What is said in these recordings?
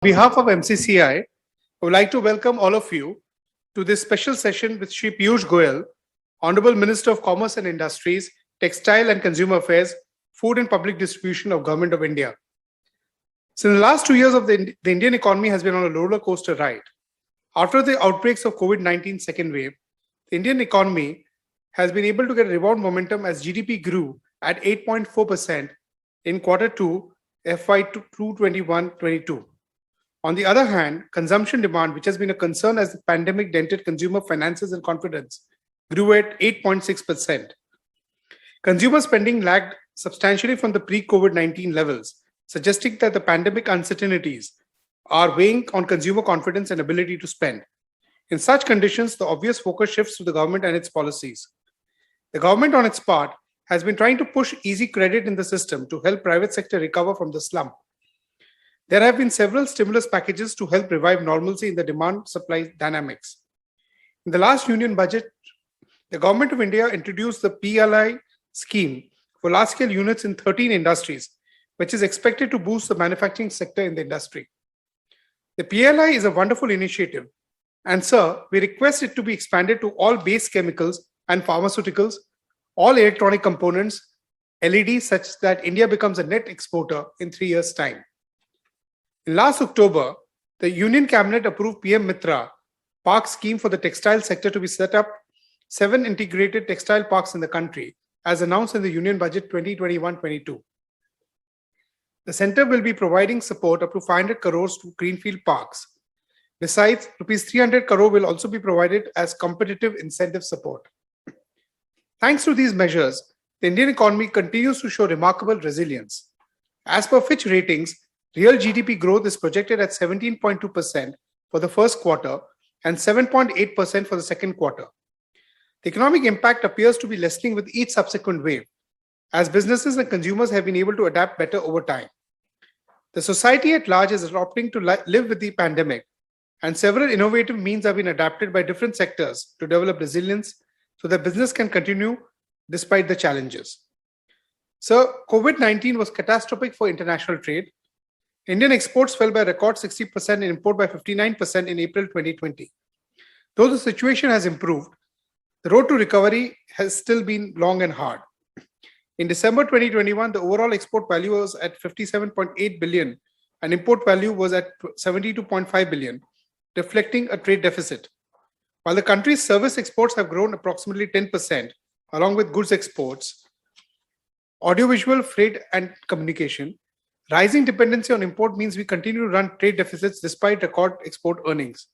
behalf of MCCI, I would like to welcome all of you to this special session with Shri Piyush Goyal, Honorable Minister of Commerce and Industries, Textile and Consumer Affairs, Food and Public Distribution of Government of India. Since the last 2 years of the Indian economy has been on a roller coaster ride. After the outbreaks of COVID-19 second wave, the Indian economy has been able to get rebound momentum as GDP grew at 8.4% in Q2 FY 2021-22. On the other hand, consumption demand, which has been a concern as the pandemic dented consumer finances and confidence, grew at 8.6%. Consumer spending lagged substantially from the pre-COVID-19 levels, suggesting that the pandemic uncertainties are weighing on consumer confidence and ability to spend. In such conditions, the obvious focus shifts to the government and its policies. The government, on its part, has been trying to push easy credit in the system to help private sector recover from the slump. There have been several stimulus packages to help revive normalcy in the demand-supply dynamics. In the last union budget, the Government of India introduced the PLI scheme for large-scale units in 13 industries, which is expected to boost the manufacturing sector in the industry. The PLI is a wonderful initiative, and sir, we request it to be expanded to all base chemicals and pharmaceuticals, all electronic components, LEDs, such that India becomes a net exporter in 3 years' time. In last October, the Union Cabinet approved PM Mitra Park scheme for the textile sector to be set up 7 integrated textile parks in the country, as announced in the Union Budget 2021-22. The center will be providing support up to 500 crores to greenfield parks. Besides, rupees 300 crore will also be provided as competitive incentive support. Thanks to these measures, the Indian economy continues to show remarkable resilience. As per Fitch ratings, real GDP growth is projected at 17.2% for the first quarter and 7.8% for the second quarter. The economic impact appears to be lessening with each subsequent wave, as businesses and consumers have been able to adapt better over time. The society at large is adopting to live with the pandemic, and several innovative means have been adapted by different sectors to develop resilience so that business can continue despite the challenges. So, COVID-19 was catastrophic for international trade. Indian exports fell by a record 60% and import by 59% in April 2020. Though the situation has improved, the road to recovery has still been long and hard. In December 2021, the overall export value was at 57.8 billion and import value was at 72.5 billion, reflecting a trade deficit. While the country's service exports have grown approximately 10%, along with goods exports, audiovisual, freight, and communication, rising dependency on import means we continue to run trade deficits despite record export earnings.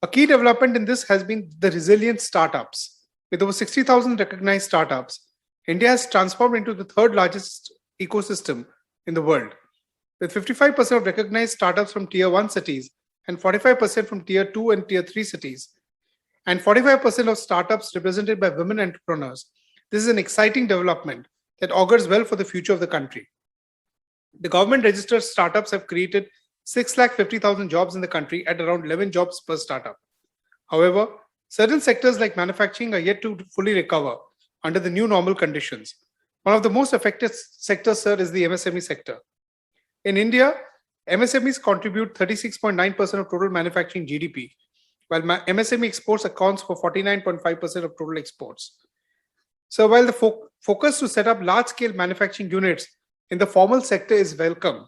A key development in this has been the resilient startups. With over 60,000 recognized startups, India has transformed into the third largest ecosystem in the world, with 55% of recognized startups from Tier 1 cities and 45% from Tier 2 and Tier 3 cities, and 45% of startups represented by women entrepreneurs. This is an exciting development that augurs well for the future of the country. The government registered startups have created 650,000 jobs in the country at around 11 jobs per startup. However, certain sectors like manufacturing are yet to fully recover under the new normal conditions. One of the most affected sectors, sir, is the MSME sector. In India, MSMEs contribute 36.9% of total manufacturing GDP, while MSME exports accounts for 49.5% of total exports. So while the focus to set up large-scale manufacturing units in the formal sector is welcome,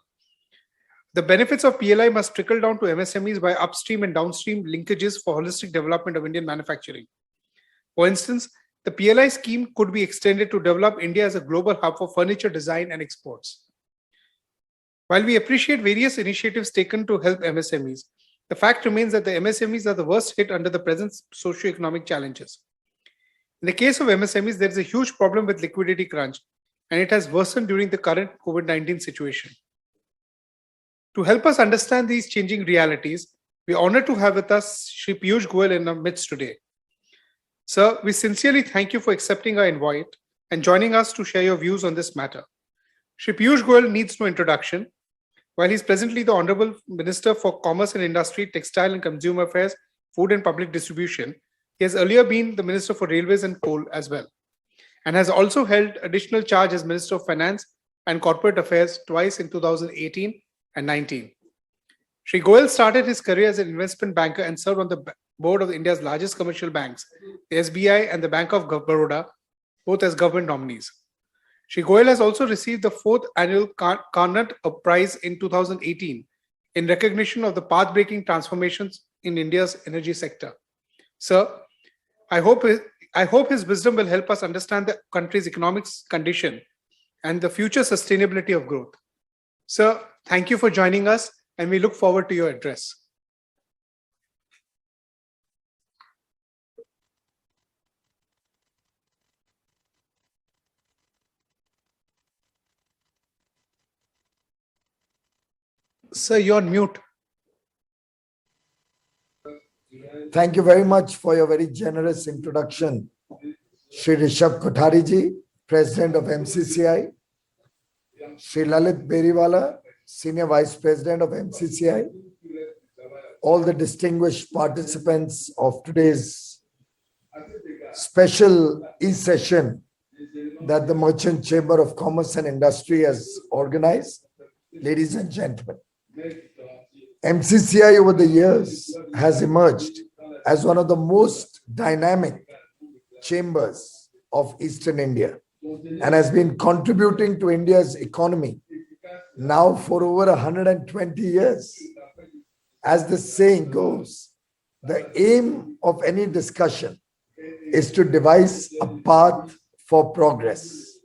the benefits of PLI must trickle down to MSMEs by upstream and downstream linkages for holistic development of Indian manufacturing. For instance, the PLI scheme could be extended to develop India as a global hub for furniture design and exports. While we appreciate various initiatives taken to help MSMEs, the fact remains that the MSMEs are the worst hit under the present socio-economic challenges. In the case of MSMEs, there is a huge problem with liquidity crunch, and it has worsened during the current COVID-19 situation. To help us understand these changing realities, we are honored to have with us Shri Piyush Goyal in our midst today. Sir, we sincerely thank you for accepting our invite and joining us to share your views on this matter. Shri Piyush Goyal needs no introduction. While he is presently the Honorable Minister for Commerce and Industry, Textile and Consumer Affairs, Food and Public Distribution, he has earlier been the Minister for Railways and Coal as well, and has also held additional charge as Minister of Finance and Corporate Affairs twice in 2018 and 19. Shri Goyal started his career as an investment banker and served on the board of India's largest commercial banks, the SBI and the Bank of Baroda, both as government nominees. Shri Goyal has also received the 4th annual Carnot Prize in 2018 in recognition of the path-breaking transformations in India's energy sector. Sir, I hope his wisdom will help us understand the country's economic condition and the future sustainability of growth. Sir, thank you for joining us, and we look forward to your address. Sir, you're on mute. Thank you very much for your very generous introduction, Shri Rishabh Kothari ji, President of MCCI, Shri Lalit Beriwala, Senior Vice President of MCCI, all the distinguished participants of today's special e-session that the Merchant Chamber of Commerce and Industry has organized. Ladies and gentlemen, MCCI over the years has emerged as one of the most dynamic chambers of Eastern India and has been contributing to India's economy now for over 120 years. As the saying goes, the aim of any discussion is to devise a path for progress.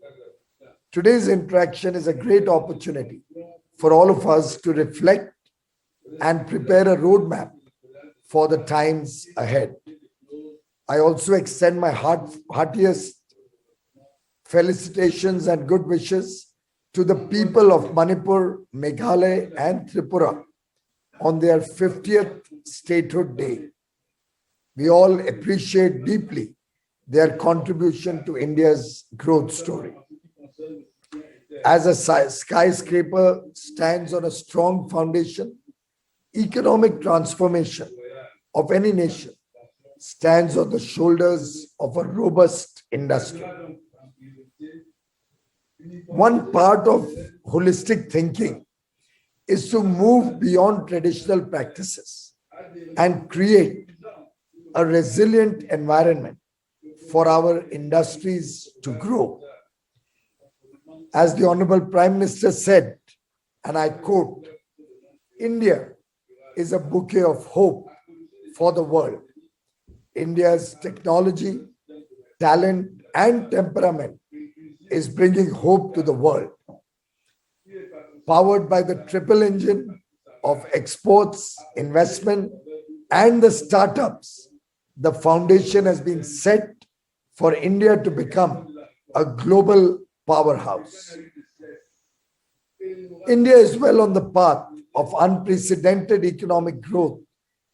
Today's interaction is a great opportunity for all of us to reflect and prepare a roadmap for the times ahead. I also extend my heartiest felicitations and good wishes to the people of Manipur, Meghalaya, and Tripura on their 50th statehood day. We all appreciate deeply their contribution to India's growth story. As a skyscraper stands on a strong foundation, economic transformation of any nation stands on the shoulders of a robust industry. One part of holistic thinking is to move beyond traditional practices and create a resilient environment for our industries to grow. As the Honorable Prime Minister said, and I quote, "India is a bouquet of hope for the world. India's technology, talent, and temperament is bringing hope to the world. Powered by the triple engine of exports, investment, and the startups, the foundation has been set for India to become a global powerhouse. India is well on the path of unprecedented economic growth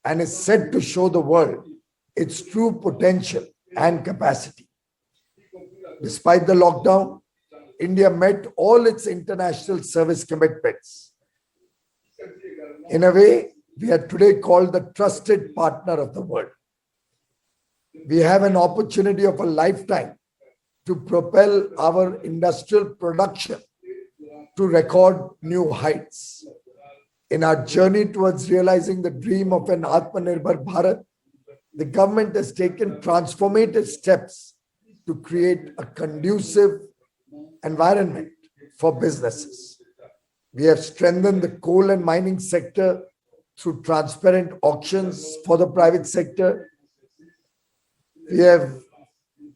and is set to show the world its true potential and capacity. Despite the lockdown, India met all its international service commitments. In a way, we are today called the trusted partner of the world. We have an opportunity of a lifetime to propel our industrial production to record new heights. In our journey towards realizing the dream of an Atmanirbhar Bharat, the government has taken transformative steps to create a conducive environment for businesses. We have strengthened the coal and mining sector through transparent auctions for the private sector. We have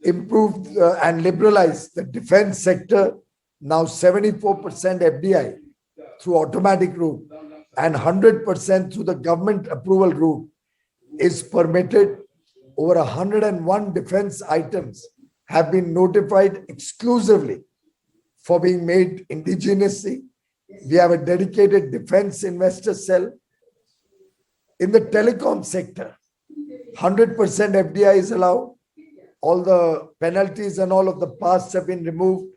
improved and liberalized the defense sector, now 74% FDI through automatic route and 100% through the government approval route is permitted. Over 101 defense items have been notified exclusively for being made indigenously. We have a dedicated defense investor cell. In the telecom sector, 100% FDI is allowed. All the penalties and all of the pasts have been removed.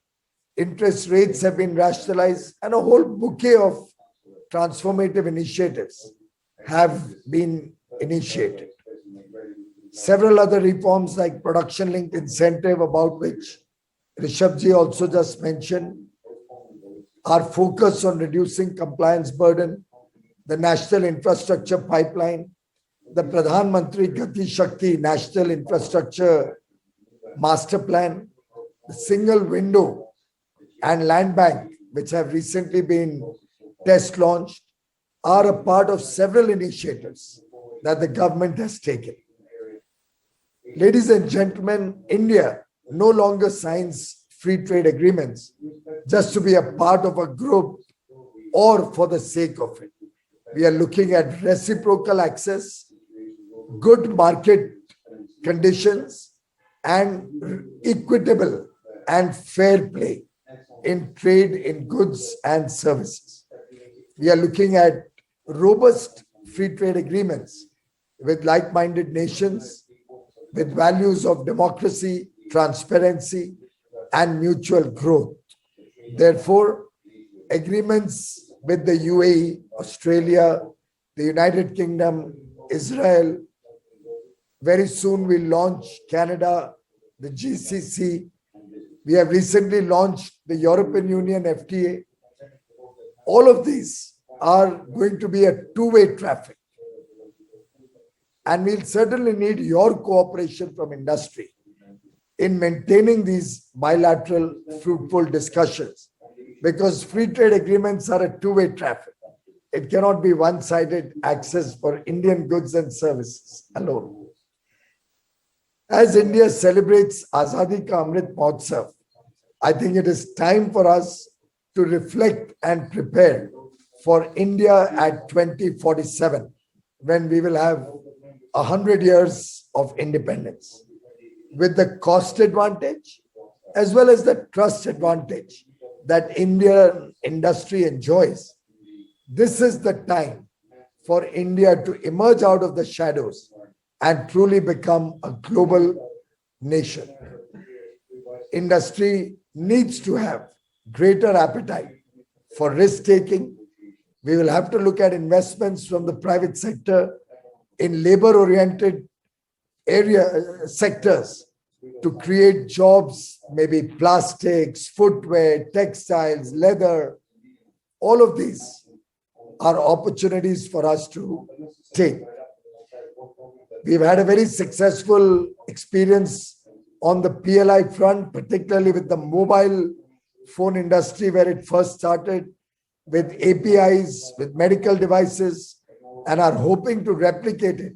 Interest rates have been rationalized, and a whole bouquet of transformative initiatives have been initiated. Several other reforms like production-linked incentive, about which Rishabhji also just mentioned, are focused on reducing compliance burden, the National Infrastructure Pipeline, the Pradhan Mantri Gati Shakti National Infrastructure Master Plan, the single window and land bank, which have recently been test launched, are a part of several initiatives that the government has taken. Ladies and gentlemen, India no longer signs free trade agreements just to be a part of a group or for the sake of it. We are looking at reciprocal access, good market conditions, and equitable and fair play in trade in goods and services. We are looking at robust free trade agreements with like-minded nations, with values of democracy, transparency, and mutual growth. Therefore, agreements with the UAE, Australia, the United Kingdom, Israel, very soon we'll launch Canada, the GCC. We have recently launched the European Union FTA. All of these are going to be a two-way traffic. And we'll certainly need your cooperation from industry in maintaining these bilateral, fruitful discussions, because free trade agreements are a two-way traffic. It cannot be one-sided access for Indian goods and services alone. As India celebrates Azadi Ka Amrit Mahotsav, I think it is time for us to reflect and prepare for India at 2047, when we will have 100 years of independence, with the cost advantage as well as the trust advantage that Indian industry enjoys. This is the time for India to emerge out of the shadows and truly become a global nation. Industry needs to have greater appetite for risk-taking. We will have to look at investments from the private sector in labor-oriented sectors to create jobs, maybe plastics, footwear, textiles, leather. All of these are opportunities for us to take. We've had a very successful experience on the PLI front, particularly with the mobile phone industry, where it first started, with APIs, with medical devices, and are hoping to replicate it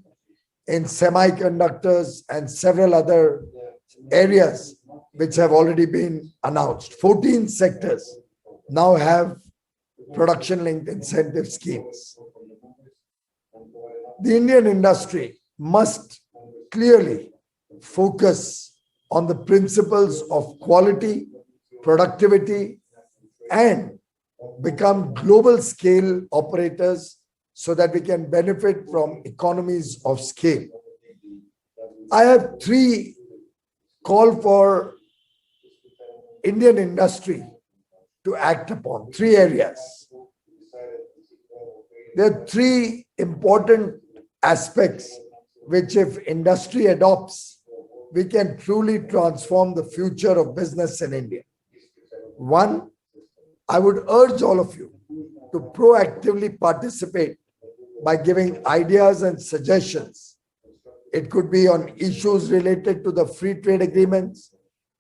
in semiconductors and several other areas which have already been announced. 14 sectors now have production-linked incentive schemes. The Indian industry must clearly focus on the principles of quality, productivity, and become global scale operators so that we can benefit from economies of scale. I have three call for Indian industry to act upon, three areas. There are three important aspects which, if industry adopts, we can truly transform the future of business in India. One, I would urge all of you to proactively participate by giving ideas and suggestions. It could be on issues related to the free trade agreements.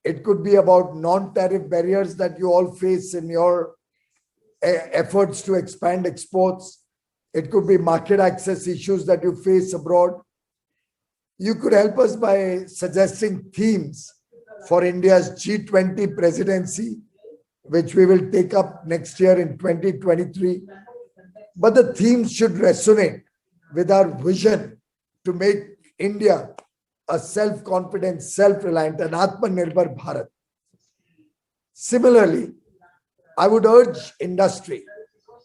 It could be about non-tariff barriers that you all face in your efforts to expand exports. It could be market access issues that you face abroad. You could help us by suggesting themes for India's G20 presidency, which we will take up next year in 2023. But the themes should resonate with our vision to make India a self-confident, self-reliant, and Atmanirbhar Bharat. Similarly, I would urge industry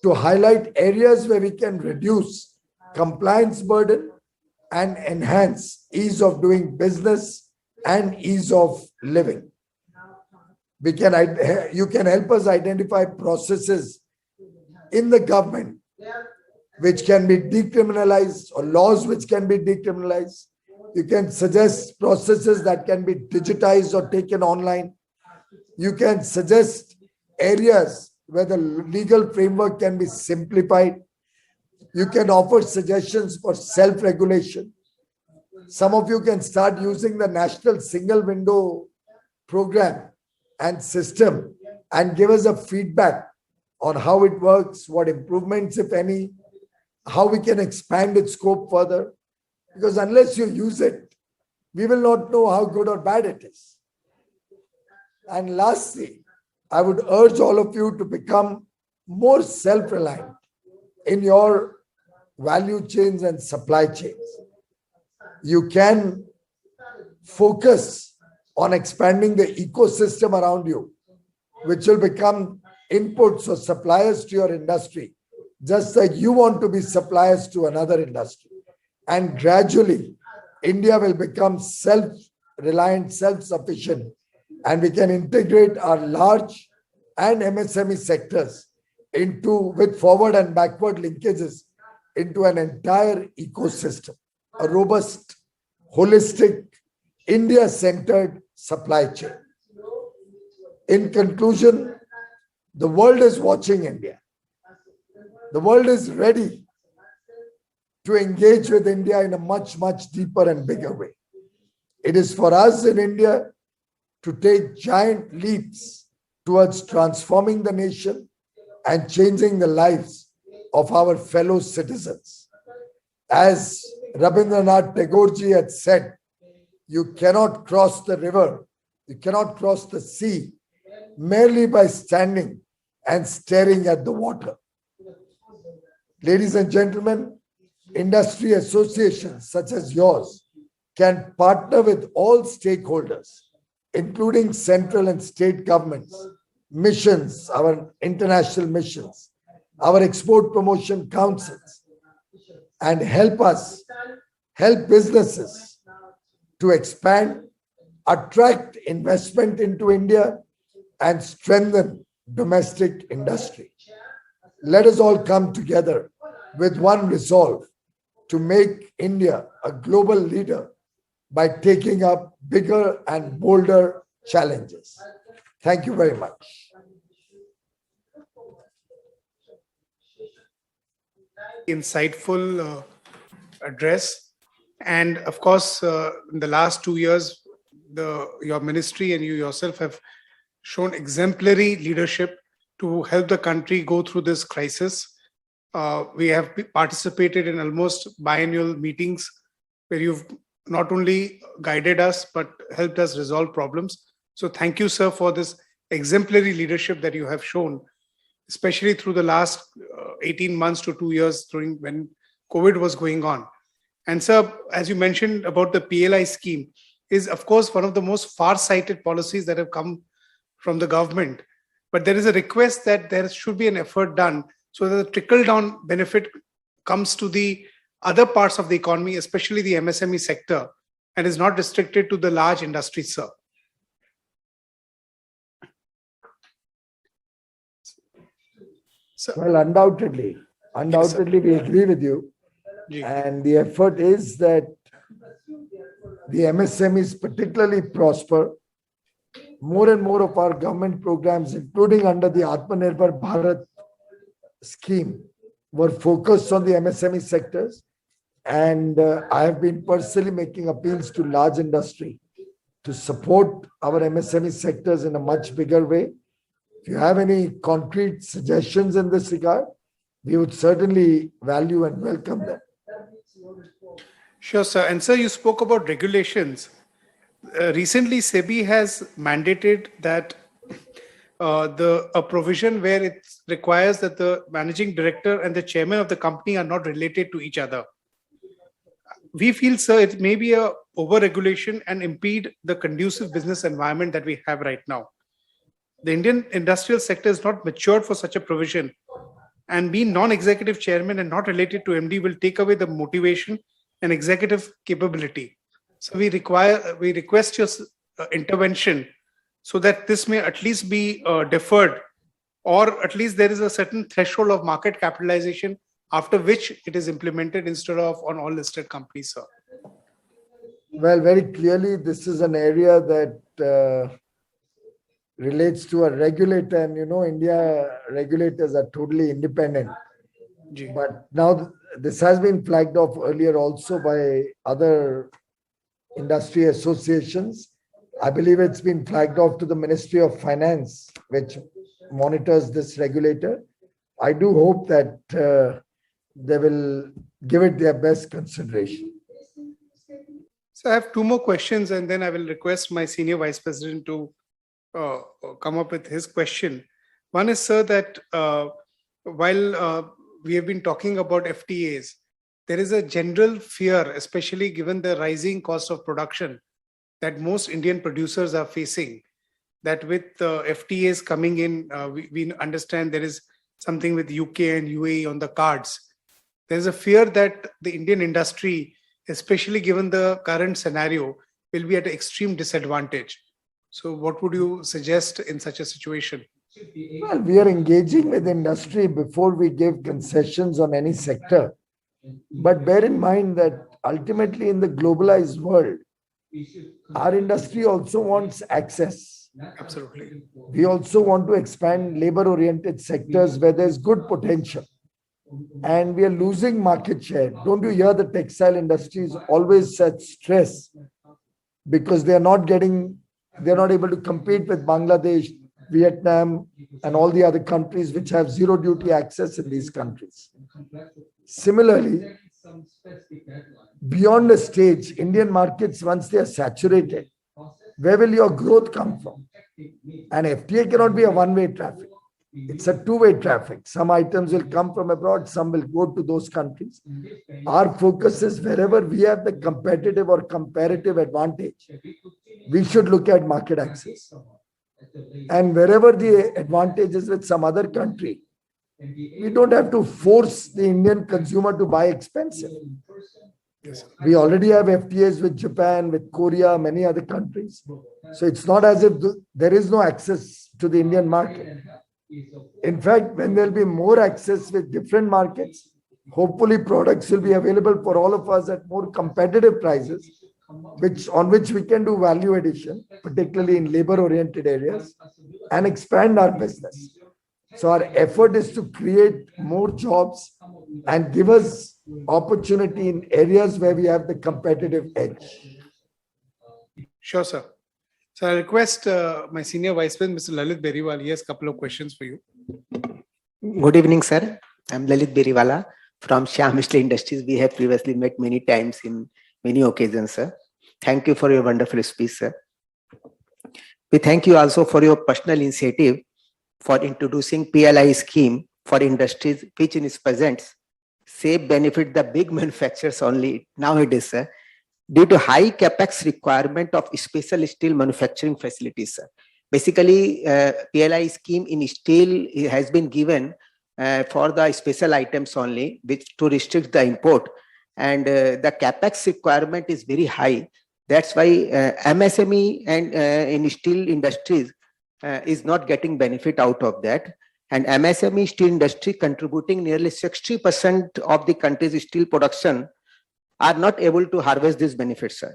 to highlight areas where we can reduce compliance burden and enhance ease of doing business and ease of living. You can help us identify processes in the government which can be decriminalized, or laws which can be decriminalized. You can suggest processes that can be digitized or taken online. You can suggest areas where the legal framework can be simplified. You can offer suggestions for self-regulation. Some of you can start using the National Single Window program and system and give us a feedback on how it works, what improvements, if any, how we can expand its scope further. Because unless you use it, we will not know how good or bad it is. And lastly, I would urge all of you to become more self-reliant in your value chains and supply chains. You can focus on expanding the ecosystem around you, which will become inputs or suppliers to your industry, just like you want to be suppliers to another industry. And gradually, India will become self-reliant, self-sufficient, and we can integrate our large and MSME sectors with forward and backward linkages into an entire ecosystem, a robust, holistic, India-centered supply chain. In conclusion, the world is watching India. The world is ready to engage with India in a much, much deeper and bigger way. It is for us in India to take giant leaps towards transforming the nation and changing the lives of our fellow citizens. As Rabindranath Tagore ji had said, you cannot cross the river, you cannot cross the sea merely by standing and staring at the water. Ladies and gentlemen, industry associations such as yours can partner with all stakeholders, including central and state governments, missions, our international missions, our export promotion councils, and help businesses to expand, attract investment into India, and strengthen domestic industry. Let us all come together with one resolve to make India a global leader by taking up bigger and bolder challenges. Thank you very much. Insightful address. And of course, in the last 2 years, your ministry and you yourself have shown exemplary leadership to help the country go through this crisis. We have participated in almost biannual meetings where you've not only guided us, but helped us resolve problems. So thank you, sir, for this exemplary leadership that you have shown, especially through the last 18 months to 2 years during when COVID was going on. And sir, as you mentioned about the PLI scheme, is of course one of the most far-sighted policies that have come from the government. But there is a request that there should be an effort done so that the trickle-down benefit comes to the other parts of the economy, especially the MSME sector, and is not restricted to the large industries, sir. Well, undoubtedly, we agree with you. And the effort is that the MSMEs particularly prosper. More and more of our government programs, including under the Atmanirbhar Bharat scheme, were focused on the MSME sectors. And I have been personally making appeals to large industry to support our MSME sectors in a much bigger way. If you have any concrete suggestions in this regard, we would certainly value and welcome them. Sure, sir. And sir, you spoke about regulations. Recently, SEBI has mandated that a provision where it requires that the managing director and the chairman of the company are not related to each other. We feel, sir, it may be a over-regulation and impede the conducive business environment that we have right now. The Indian industrial sector is not matured for such a provision, and being non-executive chairman and not related to MD will take away the motivation and executive capability. So we request your intervention so that this may at least be deferred, or at least there is a certain threshold of market capitalization after which it is implemented instead of on all listed companies, sir. Well, very clearly, this is an area that relates to a regulator, and India regulators are totally independent. Ji. But now this has been flagged off earlier also by other industry associations. I believe it's been flagged off to the Ministry of Finance, which monitors this regulator. I do hope that they will give it their best consideration. So I have two more questions, and then I will request my senior vice president to come up with his question. One is, sir, that while we have been talking about FTAs, there is a general fear, especially given the rising cost of production that most Indian producers are facing, that with FTAs coming in, we understand there is something with UK and UAE on the cards. There's a fear that the Indian industry, especially given the current scenario, will be at an extreme disadvantage. So what would you suggest in such a situation? Well, we are engaging with industry before we give concessions on any sector. But bear in mind that ultimately in the globalized world, our industry also wants access. Absolutely. We also want to expand labor-oriented sectors where there's good potential. And we are losing market share. Don't you hear the textile industry is always such stress because they're not able to compete with Bangladesh, Vietnam, and all the other countries which have zero duty access in these countries. Similarly, beyond a stage, Indian markets, once they are saturated, where will your growth come from? And FTA cannot be a one-way traffic. It's a two-way traffic. Some items will come from abroad, some will go to those countries. Our focus is wherever we have the competitive or comparative advantage, we should look at market access. And wherever the advantage is with some other country, we don't have to force the Indian consumer to buy expensive. We already have FTAs with Japan, with Korea, many other countries. So it's not as if there is no access to the Indian market. In fact, when there'll be more access with different markets, hopefully products will be available for all of us at more competitive prices, on which we can do value addition, particularly in labor-oriented areas, and expand our business. So our effort is to create more jobs and give us opportunity in areas where we have the competitive edge. Sure, sir. So I request my senior vice president, Mr. Lalit Beriwal. He has a couple of questions for you. Good evening, sir. I'm Lalit Beriwala from Shyam Steel Industries. We have previously met many times in many occasions, sir. Thank you for your wonderful speech, sir. We thank you also for your personal initiative for introducing PLI scheme for industries, which in its presence say benefit the big manufacturers only nowadays, sir, due to high capex requirement of special steel manufacturing facilities, sir. Basically, PLI scheme in steel has been given for the special items only, which to restrict the import, and the capex requirement is very high. That's why MSME and in steel industries is not getting benefit out of that. And MSME steel industry contributing nearly 60% of the country's steel production are not able to harvest these benefits, sir.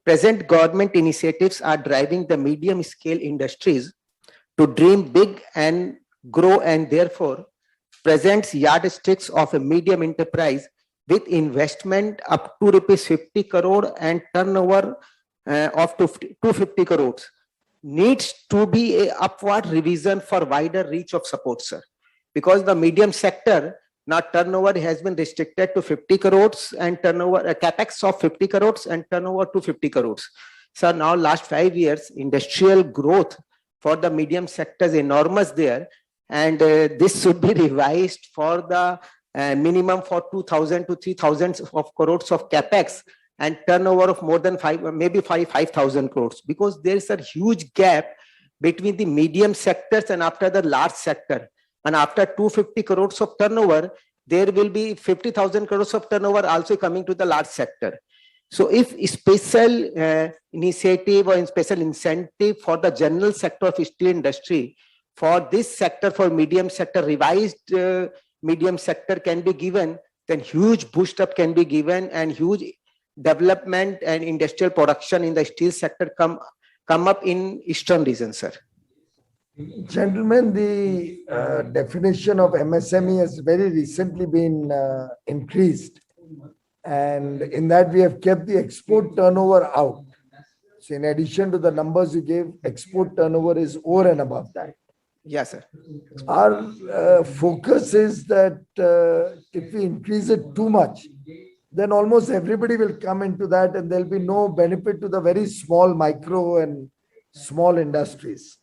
Present government initiatives are driving the medium scale industries to dream big and grow, and therefore presents yardsticks of a medium enterprise with investment up to rupees 50 crore and turnover of 250 crores. Needs to be a upward revision for wider reach of support, sir. Because the medium sector, now turnover has been restricted to 50 crores and turnover, capex of 50 crores and turnover to 50 crores. So now last 5 years, industrial growth for the medium sector is enormous there. And this should be revised for the minimum for 2,000 to 3,000 of crores of capex and turnover of more than 5,000 crores, because there is a huge gap between the medium sectors and after the large sector. And after 250 crores of turnover, there will be 50,000 crores of turnover also coming to the large sector. So if special initiative or special incentive for the general sector of steel industry, for this sector, for medium sector, revised medium sector can be given, then huge boost up can be given and huge development and industrial production in the steel sector come up in eastern region, sir. Gentlemen, the definition of MSME has very recently been increased. And in that, we have kept the export turnover out. So, in addition to the numbers you gave, export turnover is over and above that. Yes, sir. Our focus is that if we increase it too much, then almost everybody will come into that, and there'll be no benefit to the very small micro and small industries.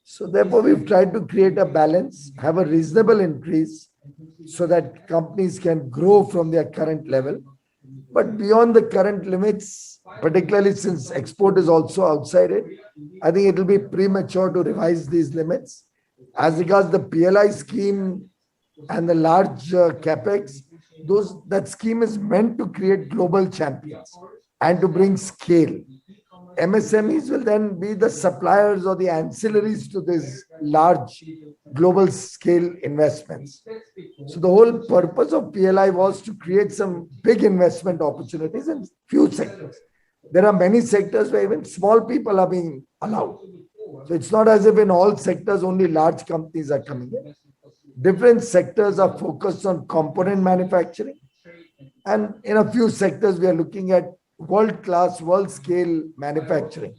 So therefore, we've tried to create a balance, have a reasonable increase so that companies can grow from their current level. But beyond the current limits, particularly since export is also outside it, I think it will be premature to revise these limits. As regards the PLI scheme and the large capex, that scheme is meant to create global champions and to bring scale. MSMEs will then be the suppliers or the ancillaries to these large global scale investments. So the whole purpose of PLI was to create some big investment opportunities in few sectors. There are many sectors where even small people are being allowed. So it's not as if in all sectors only large companies are coming in. Different sectors are focused on component manufacturing. And in a few sectors, we are looking at world-class, world-scale manufacturing.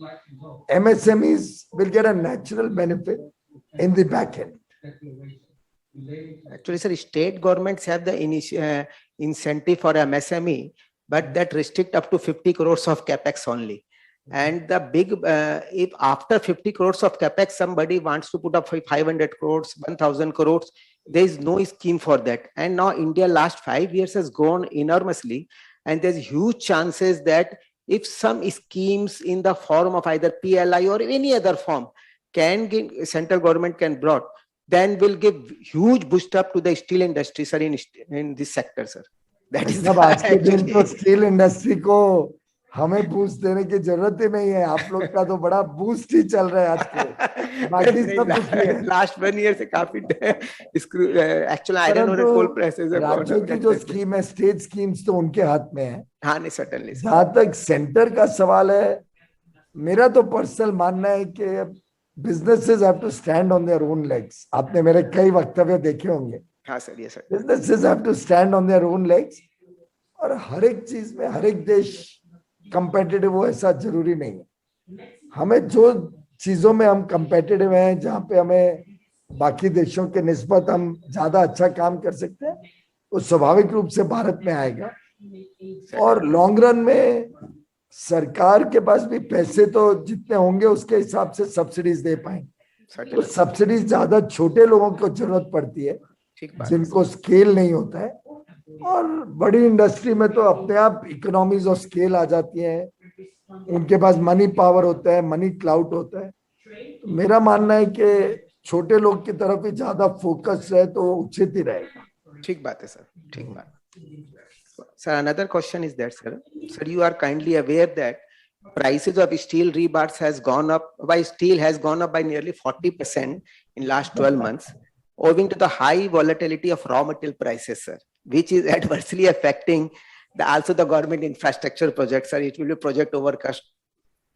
MSMEs will get a natural benefit in the back end. Actually, sir, state governments have the incentive for MSME, but that restrict up to 50 crores of capex only. And the big, if after 50 crores of capex, somebody wants to put up 500 crores, 1000 crores, there is no scheme for that. And now India last 5 years has grown enormously. And there's huge chances that if some schemes in the form of either PLI or any other form can give, central government can brought, then will give huge boost up to the steel industry, sir, in this sector, sir. That is आज के दिन तो steel industry को हमें boost देने की जरूरत ही नहीं है. आप लोग का तो बड़ा बूस्ट ही चल रहा है आजकल. बाकी सब कुछ है. लास्ट 1 ईयर से काफी एक्चुअली आयरन और कोल प्राइसेस राज्यों की जो स्कीम है, स्टेट स्कीम्स तो उनके हाथ में है. हाँ, नहीं, सर्टेनली. जहां तक सेंटर का सवाल है, मेरा तो पर्सनल मानना है कि businesses have to stand on their own legs. आपने मेरे कई वक्तव्य देखे होंगे. हाँ सर, ये sir. Businesses have to stand on their own legs. और हर एक चीज में हर एक देश कंपेटिटिव हो ऐसा जरूरी नहीं है. हमें जो चीजों में हम कंपेटिटिव हैं, जहाँ पे हमें बाकी देशों के निस्बत हम ज्यादा अच्छा काम कर सकते हैं, वो स्वाभाविक रूप से भारत में आएगा. और लॉन्ग रन में सरकार के पास भी पैसे तो जितने होंगे उसके हिसाब से सब्सिडीज दे पाएंगे. तो सब्सिडीज ज्यादा छोटे लोगों को जरूरत पड़ती है जिनको स्केल नहीं होता है. और बड़ी इंडस्ट्री में तो अपने आप इकोनॉमीज ऑफ स्केल आ जाती है. उनके पास मनी पावर होता है, मनी क्लाउड होता है. तो मेरा मानना है कि छोटे लोग की तरफ ही ज्यादा फोकस है तो उचित ही रहेगा. ठीक बात है सर, ठीक बात. Sir, another question is that, sir. Sir, you are kindly aware that prices of steel rebars has gone up by nearly 40% in last 12 months, owing to the high volatility of raw material prices, sir, which is adversely affecting also the government infrastructure projects, sir. It will be project overcost.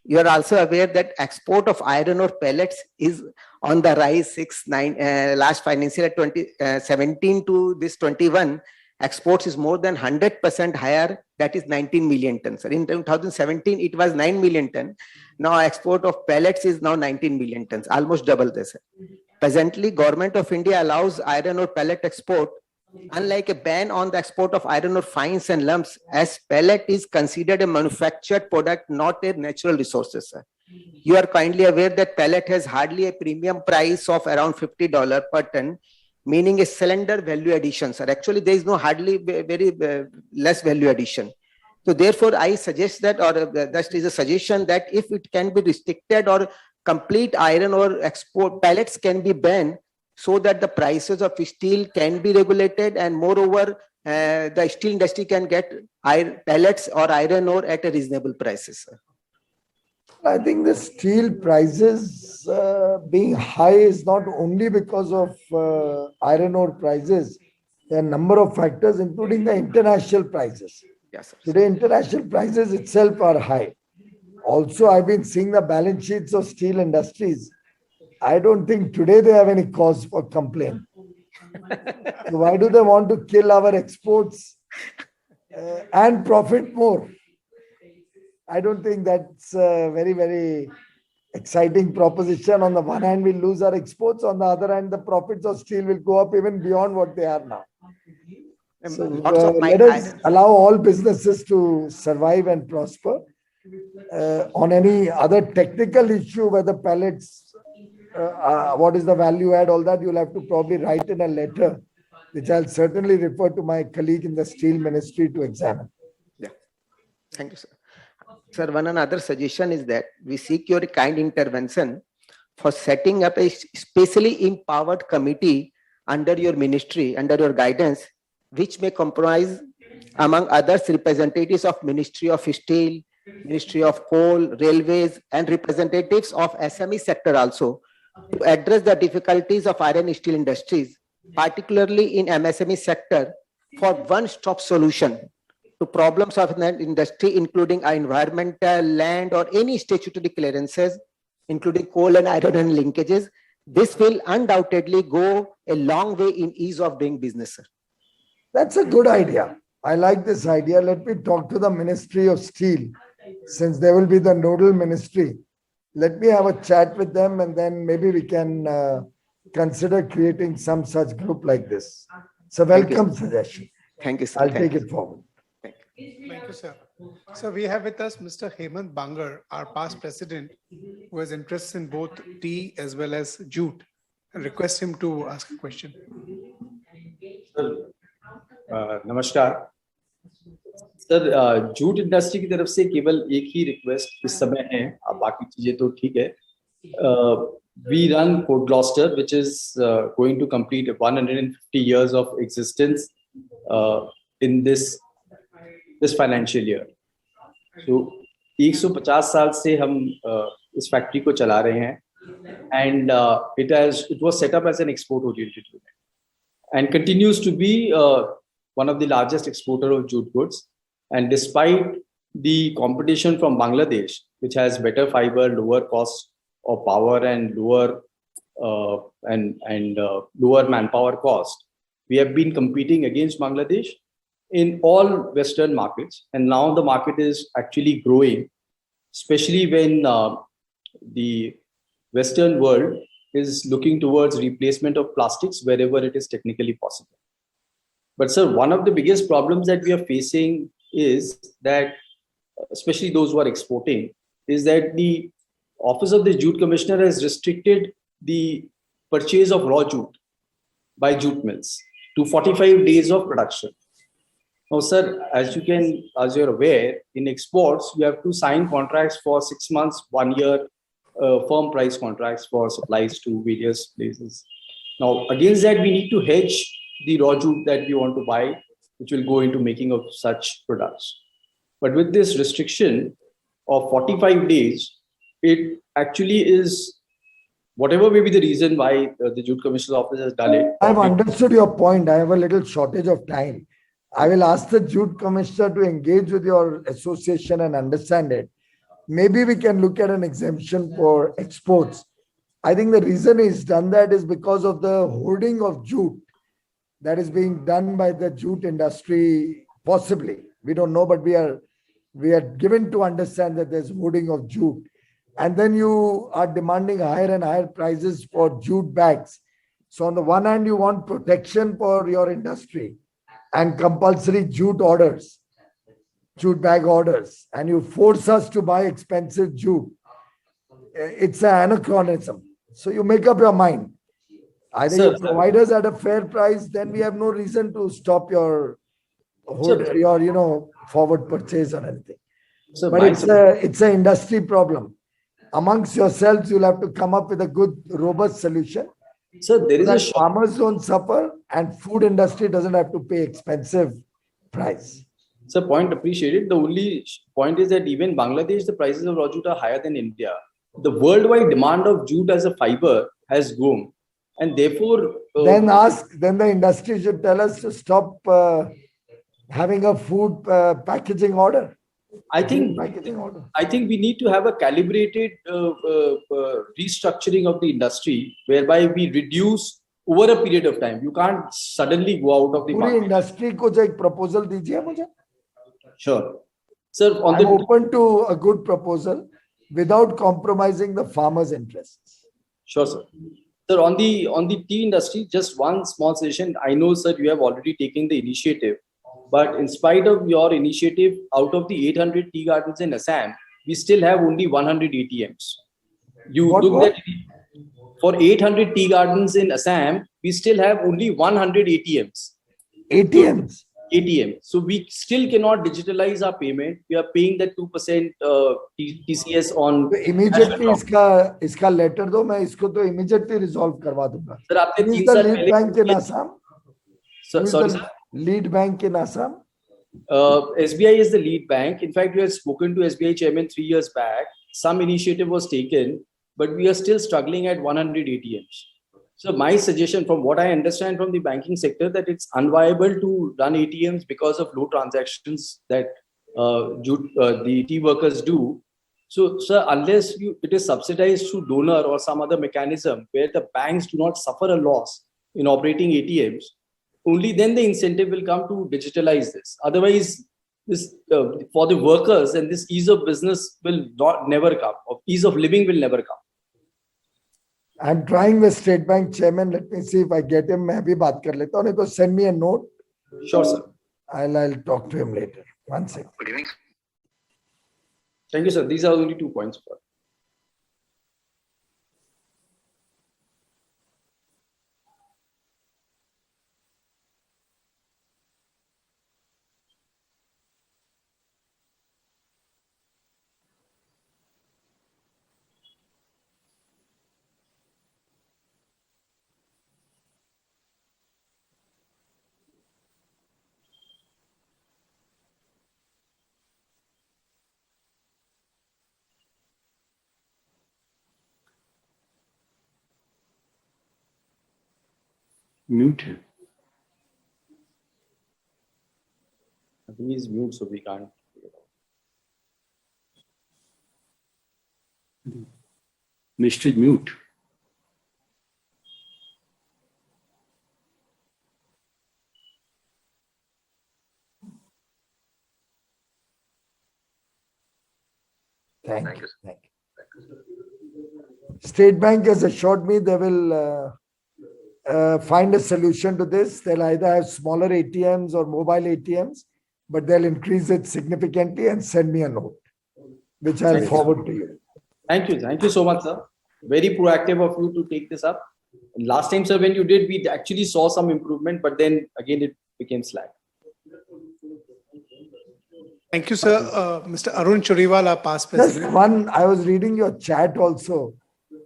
You are also aware that export of iron ore pellets is on the rise last financial year 2017 to this 21. Exports is more than 100% higher, that is 19 million tons. In 2017, it was 9 million tons. Now export of pellets is now 19 million tons, almost double this. Presently, Government of India allows iron ore pellet export, unlike a ban on the export of iron ore fines and lumps, as pellet is considered a manufactured product, not a natural resource. You are kindly aware that pellet has hardly a premium price of around $50 per ton, meaning a cylinder value addition, sir. Actually, there is no hardly very less value addition. So therefore, I suggest that, or that is a suggestion that if it can be restricted or complete iron ore export pellets can be banned, so that the prices of steel can be regulated, and moreover, the steel industry can get pellets or iron ore at a reasonable prices, sir. I think the steel prices being high is not only because of iron ore prices. There are a number of factors, including the international prices. Yes, sir. Today, international prices itself are high. Also, I've been seeing the balance sheets of steel industries. I don't think today they have any cause for complaint. So why do they want to kill our exports and profit more? I don't think that's a very, very exciting proposition. On the one hand, we'll lose our exports. On the other hand, the profits of steel will go up even beyond what they are now. So let us allow all businesses to survive and prosper. On any other technical issue, whether pellets, what is the value add, all that, you'll have to probably write in a letter, which I'll certainly refer to my colleague in the steel ministry to examine. Yeah. Thank you, sir. Sir, one another suggestion is that we seek your kind intervention for setting up a specially empowered committee under your ministry, under your guidance, which may comprise, among others, representatives of Ministry of Steel, Ministry of Coal, Railways, and representatives of SME sector also, to address the difficulties of iron and steel industries, particularly in MSME sector, for one-stop solution to problems of the industry, including environmental, land, or any statutory clearances, including coal and iron and linkages. This will undoubtedly go a long way in ease of doing business, sir. That's a good idea. I like this idea. Let me talk to the Ministry of Steel, since they will be the nodal ministry. Let me have a chat with them, and then maybe we can consider creating some such group like this. It's a welcome suggestion. Thank you, sir. I'll take it forward. Thank you, sir. So we have with us Mr. Hemant Bangar, our past president, who has interests in both tea as well as jute. I request him to ask a question. नमस्कार sir, jute industry की तरफ से केवल एक ही request इस समय है, अब बाकी चीजें तो ठीक है. We run Port Gloucester, which is going to complete 150 years of existence in this financial year. So 150 साल से हम इस फैक्ट्री को चला रहे हैं, and it was set up as an export oriented unit and continues to be one of the largest exporter of jute goods. And despite the competition from Bangladesh, which has better fiber, lower cost of power, and lower manpower cost, we have been competing against Bangladesh in all Western markets. And now the market is actually growing, especially when the Western world is looking towards replacement of plastics wherever it is technically possible. But sir, one of the biggest problems that we are facing is that, especially those who are exporting, is that the Office of the Jute Commissioner has restricted the purchase of raw jute by jute mills to 45 days of production. Now, sir, as you're aware, in exports, you have to sign contracts for 6 months, 1 year, firm price contracts for supplies to various places. Now, against that, we need to hedge the raw jute that we want to buy, which will go into making of such products. But with this restriction of 45 days, it actually is, whatever may be the reason why the Jute Commissioner's office has done it. I've understood your point. I have a little shortage of time. I will ask the Jute Commissioner to engage with your association and understand it. Maybe we can look at an exemption for exports. I think the reason he's done that is because of the hoarding of jute that is being done by the jute industry, possibly. We don't know, but we are given to understand that there's hoarding of jute. And then you are demanding higher and higher prices for jute bags. So on the one hand, you want protection for your industry and compulsory jute orders, jute bag orders, and you force us to buy expensive jute. It's an anachronism. So you make up your mind. Either you provide us at a fair price, then we have no reason to stop your forward purchase or anything. But it's an industry problem. Amongst yourselves, you'll have to come up with a good, robust solution. So there is farmers don't suffer and food industry doesn't have to pay expensive price. So point appreciated. The only point is that even Bangladesh, the prices of raw jute are higher than India. The worldwide demand of jute as a fiber has grown. And therefore, then the industry should tell us to stop having a food packaging order. I think packaging order. I think we need to have a calibrated restructuring of the industry, whereby we reduce over a period of time. You can't suddenly go out of the पूरी market. Industry को जो एक proposal दीजिए मुझे. Sure, sir. On I'm open to a good proposal without compromising the farmers' interests. Sure, sir. Sir, on the tea industry, just one small suggestion. I know, sir, you have already taken the initiative, but in spite of your initiative, out of the 800 tea gardens in Assam, we still have only 100 ATMs. You look at for 800 tea gardens in Assam, we still have only 100 ATMs. ATMs. ATM. So we still cannot digitalize our payment. We are paying that 2% TCS on. तो immediately इसका letter दो, मैं इसको तो immediately resolve करवा दूंगा. Sir, आपने Who is 3 the साल lead पहले. bank in Assam? Sorry, sir. Lead bank in Assam? SBI is the lead bank. In fact, we had spoken to SBI chairman 3 years back. Some initiative was taken, but we are still struggling at 100 ATMs. So my suggestion, from what I understand from the banking sector, that it's unviable to run ATMs because of low transactions that the tea workers do. So, sir, unless it is subsidized through donor or some other mechanism where the banks do not suffer a loss in operating ATMs, only then the incentive will come to digitalize this. Otherwise, this for the workers, and this ease of business will never come, or ease of living will never come. I'm trying with State Bank chairman. Let me see if I get him. मैं भी बात कर लेता हूँ. नहीं तो send me a note. Sure, sir. I'll talk to him later. One second. Good evening. Thank you, sir. These are only 2 points. Mute. I think he's mute, so we can't. Mr. Mute. Thank you. Thank you. State Bank has assured me they will find a solution to this. They'll either have smaller ATMs or mobile ATMs, but they'll increase it significantly and send me a note, which I'll forward to you. Thank you. Thank you so much, sir. Very proactive of you to take this up. Last time, sir, when you did, we actually saw some improvement, but then again, it became slack. Thank you, sir. Mr. Arun Churiwal, our past Just president. one, I was reading your chat also.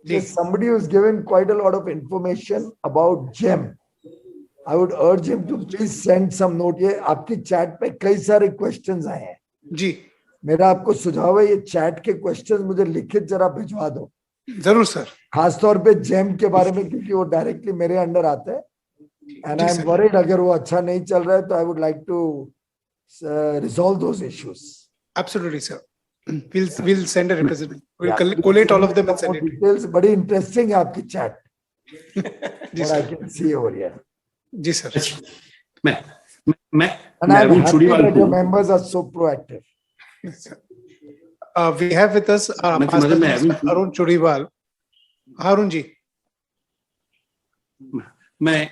There's somebody who's given quite a lot of information about GEM. I would urge him to please send some note. ये आपकी chat पे कई सारे questions आए हैं. जी मेरा आपको सुझाव है ये chat के questions मुझे लिखित जरा भिजवा दो. जरूर सर. खासतौर पे GEM के बारे में क्योंकि वो directly मेरे अंडर आता है. And I'm worried अगर वो अच्छा नहीं चल रहा है तो I would like to resolve those issues. Absolutely, sir. We'll send a representative. We'll collate all of them and send it. Details बड़ी interesting है आपकी chat. जी What I सर. can see over here. जी सर. मैं And I'm Arun happy Churiwal that को your members are so proactive. We have with us past president Arun Churiwal. Arun ji. मैं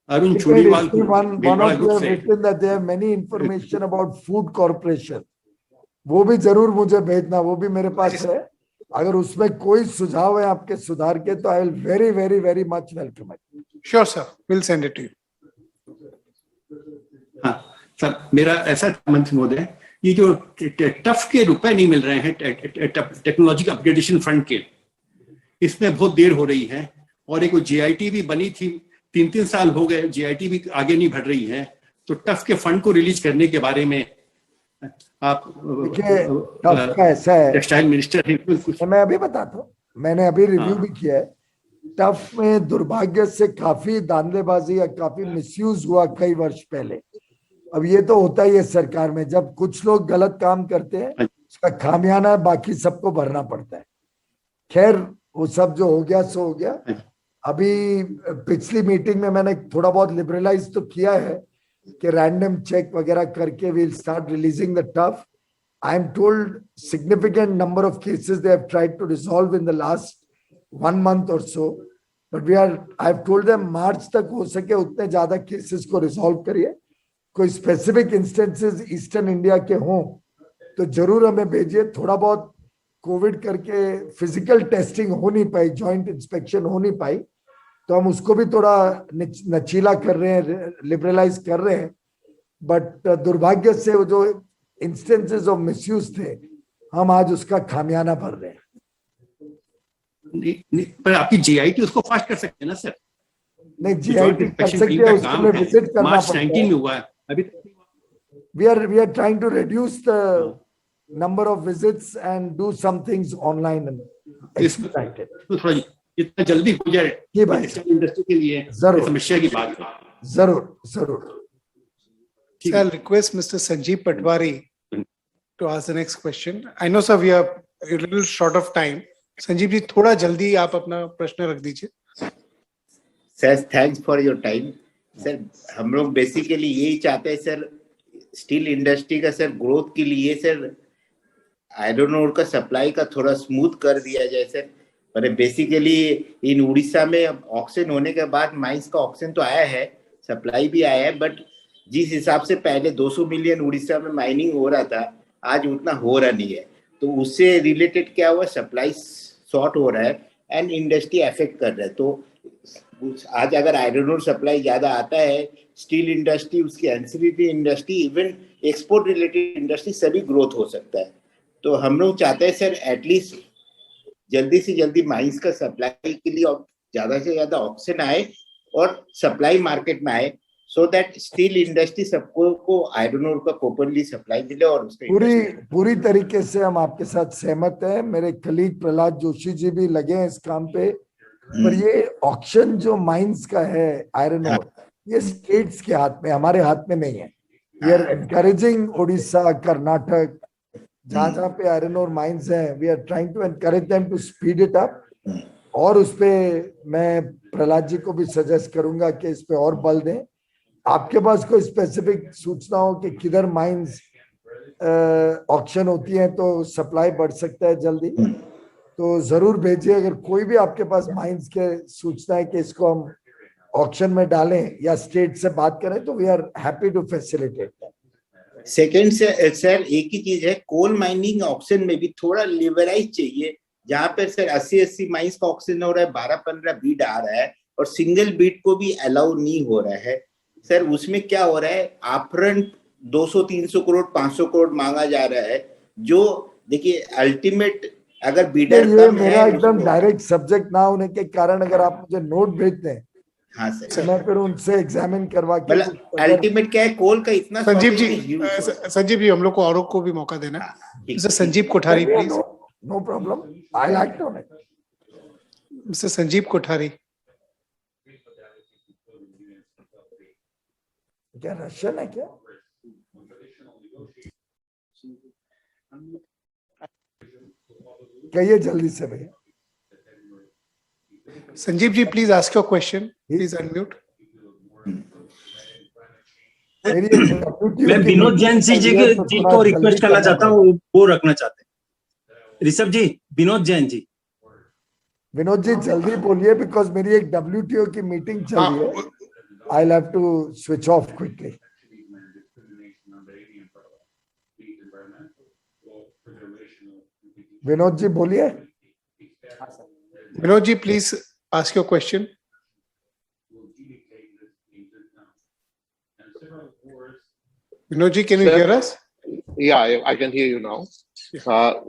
अरुण चूड़ीवाल को One of Bhilwara you group have से written that there are many information about food corporation. वो भी जरूर मुझे भेजना, वो भी मेरे पास है. अगर उसमें कोई सुझाव है आपके सुधार के तो I will very very very much welcome it. Sure, sir. We'll send it to you. हाँ सर, मेरा ऐसा मंत्री महोदय, ये जो टफ के रुपए नहीं मिल रहे हैं टेक्नोलॉजी अपग्रेडेशन फंड के, इसमें बहुत देर हो रही है. और एक JIT भी बनी थी, 3 साल हो गए, JIT भी आगे नहीं बढ़ रही है. तो टफ के फंड को रिलीज करने के बारे में आप टफ का ऐसा है, टेक्सटाइल मिनिस्टर हैं. मैं अभी बताता हूँ, मैंने अभी रिव्यू भी किया है. टफ में दुर्भाग्य से काफी दांधलेबाजी या काफी मिसयूज हुआ कई वर्ष पहले. अब ये तो होता ही है सरकार में, जब कुछ लोग गलत काम करते हैं उसका खामियाना बाकी सबको भरना पड़ता है। खैर वो सब जो हो गया सो हो गया। अभी पिछली मीटिंग में मैंने थोड़ा बहुत लिबरलाइज तो किया है कि रैंडम चेक वगैरह करके we'll start releasing the tough. I am told significant number of cases they have tried to resolve in the last 1 month or so, but I have told them March तक हो सके उतने ज्यादा cases को resolve करिए। कोई specific instances eastern India के हों तो जरूर हमें भेजिए। थोड़ा बहुत कोविड करके फिजिकल टेस्टिंग हो नहीं पाई, जॉइंट इंस्पेक्शन हो नहीं पाई, तो हम उसको भी थोड़ा नचीला कर रहे हैं, लिबरलाइज कर रहे हैं। बट दुर्भाग्य से वो जो इंस्टेंसेस ऑफ मिसयूज थे, हम आज उसका खामियाना भर रहे हैं। पर आपकी जीआईटी उसको फास्ट कर सकते हैं ना सर? नहीं, जीआईटी कर सकते हैं, उसके लिए विजिट करना मार्च पड़ता 19 है। में हुआ है अभी। We are trying to reduce the number of visits and do some things online and expected. तो थोड़ा जितना जल्दी हो जाए जी भाई, इंडस्ट्री के लिए जरूर समस्या की बात है। जरूर जरूर। So I'll request Mr. Sanjeev Patwari to ask the next question. I know, sir, we are a little short of time. Sanjeev ji, थोड़ा जल्दी आप अपना प्रश्न रख दीजिए। Sir thanks for your time. Sir हम लोग बेसिकली यही चाहते हैं सर, स्टील इंडस्ट्री का सर ग्रोथ के लिए सर आयरन ओर का सप्लाई का थोड़ा स्मूथ कर दिया जाए सर। पर बेसिकली इन उड़ीसा में ऑक्शन होने के बाद माइंस का ऑक्शन तो आया है, सप्लाई भी आया है, बट जिस हिसाब से पहले 200 मिलियन उड़ीसा में माइनिंग हो रहा था, आज उतना हो रहा नहीं है। तो उससे रिलेटेड क्या हुआ, सप्लाई शॉर्ट हो रहा है एंड इंडस्ट्री अफेक्ट कर रहा है। तो आज अगर आयरन ओर सप्लाई ज्यादा आता है, स्टील इंडस्ट्री, उसकी ancillary industry, even export related industry सभी ग्रोथ हो सकता है। तो हम लोग चाहते हैं सर एटलीस्ट जल्दी से जल्दी माइंस का सप्लाई के लिए ज्यादा से ज्यादा ऑक्शन आए और सप्लाई मार्केट में आए, सो दैट स्टील इंडस्ट्री सबको को आयरन ओर का प्रॉपर्ली सप्लाई मिले। और उसका पूरी तरीके से हम आपके साथ सहमत हैं। मेरे कलीग प्रहलाद जोशी जी भी लगे हैं इस काम पे। पर ये ऑक्शन जो माइंस का है आयरन ओर, ये स्टेट्स के हाथ में, हमारे हाथ में नहीं है। We are encouraging Orissa, Karnataka, जहां जहां पे आयरन ओर माइंस हैं, we are trying to encourage them to speed it up. और उस पे मैं प्रहलाद जी को भी सजेस्ट करूंगा कि इस पे और बल दें। आपके पास कोई स्पेसिफिक सूचना हो कि किधर माइंस ऑक्शन होती है तो सप्लाई बढ़ सकता है जल्दी, तो जरूर भेजिए। अगर कोई भी आपके पास माइंस के सूचना है कि इसको हम ऑक्शन में डालें या स्टेट से बात करें, तो we are happy to facilitate. Second से सर एक ही चीज है, कोल माइनिंग ऑक्शन में भी थोड़ा लिबरलाइज चाहिए। जहां पर सर 80 माइंस का ऑक्शन हो रहा है, 12-15 बीड आ रहा है और सिंगल बीड को भी अलाउ नहीं हो रहा है सर। उसमें क्या हो रहा है, अपफ्रंट 200-300 करोड़ 500 करोड़ मांगा जा रहा है। जो देखिए अल्टीमेट अगर बीडर कम है, मेरा एकदम डायरेक्ट सब्जेक्ट ना होने के कारण अगर आप मुझे नोट भेजते हैं, हाँ सर, मैं फिर उनसे एग्जामिन करवा के। अल्टीमेट क्या है, कोल का इतना संजीव जी हम लोग को औरों को भी मौका देना है। Mister Sanjeev Kothari please. No problem, I act on it. Mister Sanjeev Kothari. क्या रशियन है क्या? कहिए जल्दी से भैया। Sanjeev ji please ask your question, please unmute. मैं विनोद जैन जी को रिक्वेस्ट करना चाहता हूँ, वो रखना चाहते हैं। ऋषभ जी, विनोद जैन जी। विनोद जी जल्दी बोलिए, बिकॉज मेरी एक WTO की मीटिंग चल रही है। I'll have to switch off quickly. Vinod ji बोलिए। Vinod ji please ask your question. Vinod ji, can you hear us? Yeah, I can hear you now.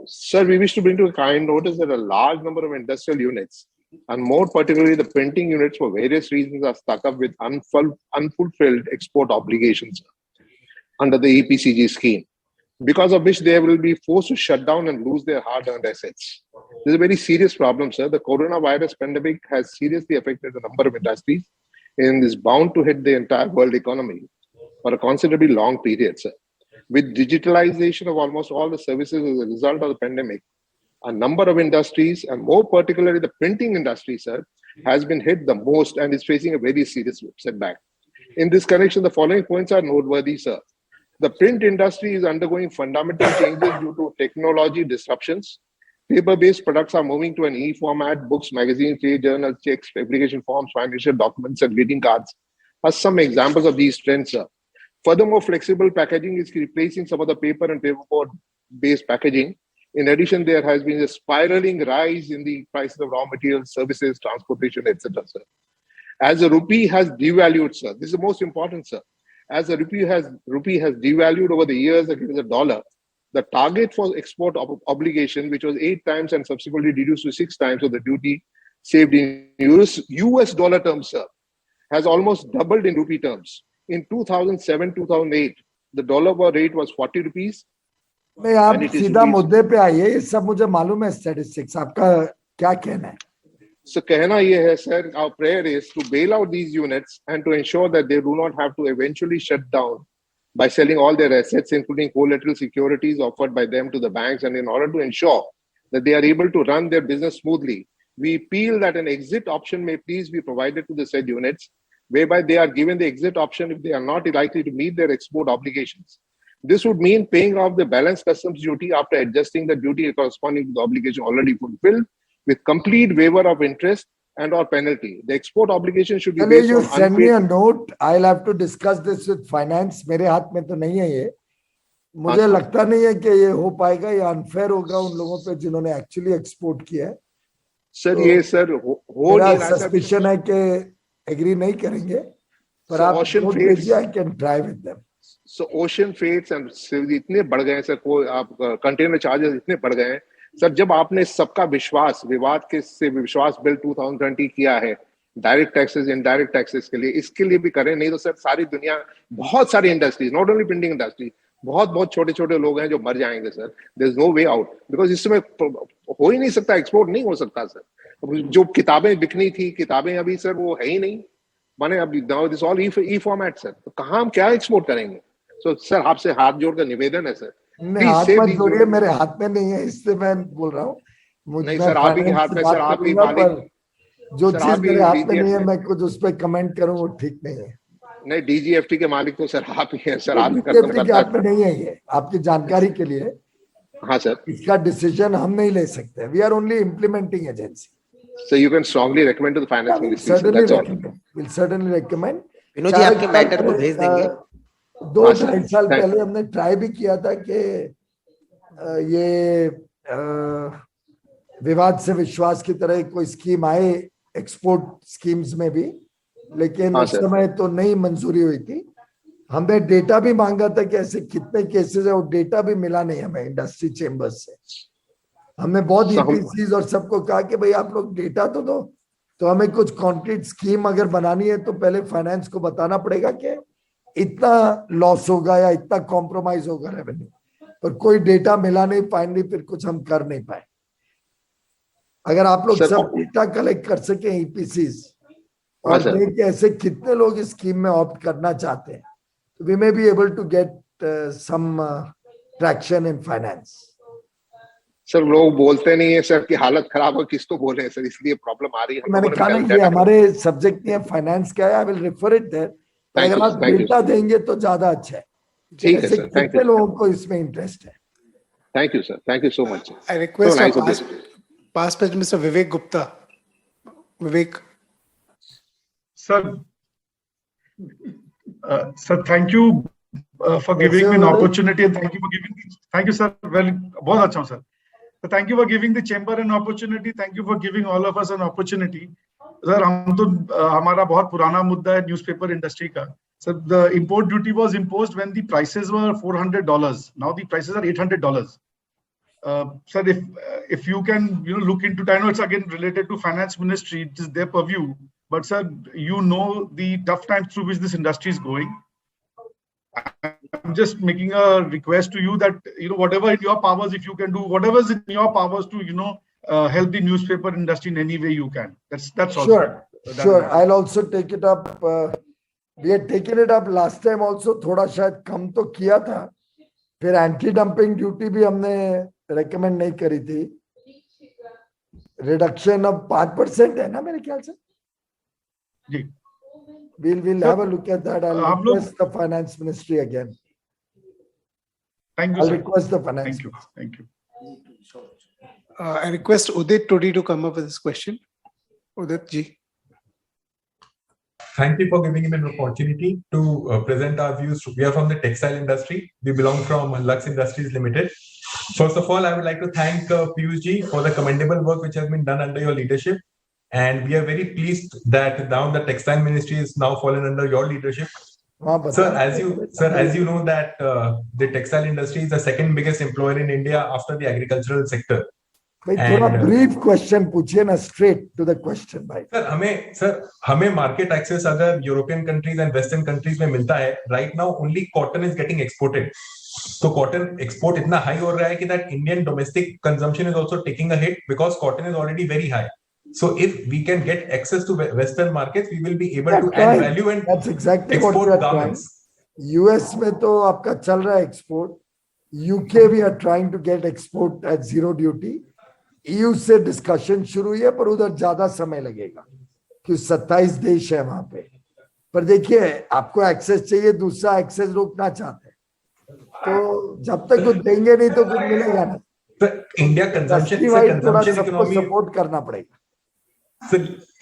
Sir, we wish to bring to a kind notice that a large number of industrial units, and more particularly the printing units, for various reasons are stuck up with unfulfilled export obligations under the EPCG scheme, because of which they will be forced to shut down and lose their hard-earned assets. This is a very serious problem, sir. The coronavirus pandemic has seriously affected a number of industries and is bound to hit the entire world economy. for a considerably long period, sir. With digitalization of almost all the services as a result of the pandemic, a number of industries, and more particularly the printing industry, sir, has been hit the most and is facing a very serious setback. In this connection, the following points are noteworthy, sir. The print industry is undergoing fundamental changes due to technology disruptions. Paper-based products are moving to an e-format. Books, magazines, trade journals, checks, application forms, financial documents, and greeting cards are some examples of these trends, sir. Furthermore, flexible packaging is replacing some of the paper and paperboard-based packaging. In addition, there has been a spiraling rise in the prices of raw materials, services, transportation, etc., sir. As the rupee has devalued, sir, this is the most important, sir. As the rupee has devalued over the years against the dollar, the target for export obligation, which was 8 times and subsequently reduced to 6 times of the duty saved in US dollar terms, sir, has almost doubled in rupee terms. In 2007-2008, the dollar rate was 40 rupees. नहीं, आप सीधा मुद्दे पे आइए, ये सब मुझे मालूम है स्टैटिस्टिक्स, आपका क्या कहना है? So कहना ये है, sir, our prayer is to bail out these units and to ensure that they do not have to eventually shut down by selling all their assets, including collateral securities offered by them to the banks. And in order to ensure that they are able to run their business smoothly, we feel that an exit option may please be provided to the said units, whereby they are given the exit option if they are not likely to meet their export obligations. This would mean paying off the balance customs duty after adjusting the duty corresponding to the obligation already fulfilled, with complete waiver of interest and or penalty. The export obligation should be based you on send me a note. I'll have to discuss this with finance. मेरे हाथ में तो नहीं है ये. मुझे लगता नहीं है कि ये हो पाएगा. ये unfair होगा उन लोगों पे जिन्होंने actually export किया है. Sir, ये sir हो नहीं रहा. Suspicion है कि agree नहीं करेंगे. पर आप note भेजिए, I can try with them. So ocean freights and इतने बढ़ गए हैं सर, को आप कंटेनर चार्जेस इतने बढ़ गए हैं सर. जब आपने सबका विश्वास विवाद के से विश्वास बिल 2020 किया है डायरेक्ट टैक्सेस इनडायरेक्ट टैक्सेस के लिए, इसके लिए भी करें. नहीं तो सर सारी दुनिया, बहुत सारी industries, not only printing industry, बहुत छोटे छोटे लोग हैं जो मर जाएंगे sir. There is no way out, because इसमें हो ही नहीं सकता, एक्सपोर्ट नहीं हो सकता सर. जो किताबें बिकनी थी, किताबें अभी सर वो है ही नहीं. माने अभी now this all E format sir, तो कहाँ हम क्या एक्सपोर्ट करेंगे? सो सर आपसे हाथ जोड़कर निवेदन है सर, हाथ मत जोड़िए, मेरे हाथ में नहीं है, इससे मैं बोल रहा हूँ. नहीं सर, आप ही के हाथ में सर, आप ही मालिक. जो चीज मेरे हाथ में नहीं है मैं कुछ उस पर कमेंट करूँ वो ठीक नहीं है. नहीं, डीजीएफटी के मालिक तो सर आप ही हैं सर, आप ही डीजीएफटी के हाथ में नहीं है ये, आपकी जानकारी के लिए. हाँ सर, इसका डिसीजन हम नहीं ले सकते. We are only implementing agency. So you can strongly recommend to the finance ministry. That's all. We'll certainly recommend. Vinod ji आपके मैटर को भेज देंगे. 2-2.5 साल पहले हमने ट्राई भी किया था कि ये विवाद से विश्वास की तरह कोई स्कीम आए एक्सपोर्ट स्कीम्स में भी, लेकिन उस समय तो नहीं मंजूरी हुई थी. हमने डेटा भी मांगा था कि ऐसे कितने केसेस है, और डेटा भी मिला नहीं हमें इंडस्ट्री चेंबर्स से. हमने बहुत ईपीसीज और सबको कहा कि भाई आप लोग डेटा तो दो, तो हमें कुछ कॉन्क्रीट स्कीम अगर बनानी है तो पहले फाइनेंस को बताना पड़ेगा कि इतना लॉस होगा या इतना कॉम्प्रोमाइज होगा रेवेन्यू. पर कोई डेटा मिला नहीं, फाइनली फिर कुछ हम कर नहीं पाए. अगर आप लोग सब डेटा कलेक्ट कर सके ईपीसीज और देखें ऐसे कितने लोग इस स्कीम में ऑप्ट करना चाहते हैं, तो we may be able to get some traction in finance. Sir लोग बोलते नहीं है सर कि हालत खराब हो, किसको बोले सर, इसलिए प्रॉब्लम आ रही है. मैंने कहा नहीं, ये हमारे सब्जेक्ट नहीं है, फाइनेंस का है. I will refer it there. अगर आप डेटा देंगे तो ज्यादा अच्छा है. ठीक है सर, कितने लोगों को इसमें इंटरेस्ट है? Thank you sir, thank you so much. I request pass पे Mister Vivek Gupta. Vivek sir, sir thank you for giving me an opportunity, and thank you sir, well, बहुत अच्छा sir. So thank you for giving the chamber an opportunity. Thank you for giving all of us an opportunity. Sir, हम तो हमारा बहुत पुराना मुद्दा है newspaper industry का. Sir, the import duty was imposed when the prices were $400. Now the prices are $800. Sir, if you can look into it, I know it's again related to finance ministry, it is their purview, but sir, you know the tough times through which this industry is going. I'm just making a request to you that whatever in your powers, if you can do whatever is in your powers to help the newspaper industry in any way you can. That's all. Sure. I'll also take it up We had taken it up last time also, थोड़ा शायद कम तो किया था, फिर anti dumping duty भी हमने recommend नहीं करी थी, रिडक्शन अब 5% है ना मेरे ख्याल से. जी. We'll have a look at that. I'll हम लोग- request the finance ministry again. Thank you, I'll sir. request the finance. Thank you. Thank you. I request Udit Todi to come up with this question. Udit ji. Thank you for giving me an opportunity to present our views. We are from the textile industry. We belong from Lux Industries Limited. First of all, I would like to thank Piyush ji for the commendable work which has been done under your leadership. And we are very pleased that now the textile ministry is now fallen under your leadership. Sir, as you know that the textile industry is the second biggest employer in India after the agricultural sector. भाई थोड़ा brief question पूछिए ना, straight to the question भाई. Sir हमें market access अगर European countries and Western countries में मिलता है, right now only cotton is getting exported. So cotton export इतना high हो रहा है कि that Indian domestic consumption is also taking a hit because cotton is already very high. So if we can get access to Western markets, we will be able to add value and That's exactly what export we are garments. trying. US में तो आपका चल रहा है export. UK we are trying to get export at zero duty. EU से discussion शुरू हुई है, पर उधर ज्यादा समय लगेगा क्योंकि 27 देश है वहां पे. पर देखिए आपको एक्सेस चाहिए, दूसरा एक्सेस रोकना चाहते हैं, तो जब तक कुछ देंगे नहीं तो कुछ मिलेगा नहीं. इंडिया कंजम्पशन सबको सपोर्ट करना पड़ेगा.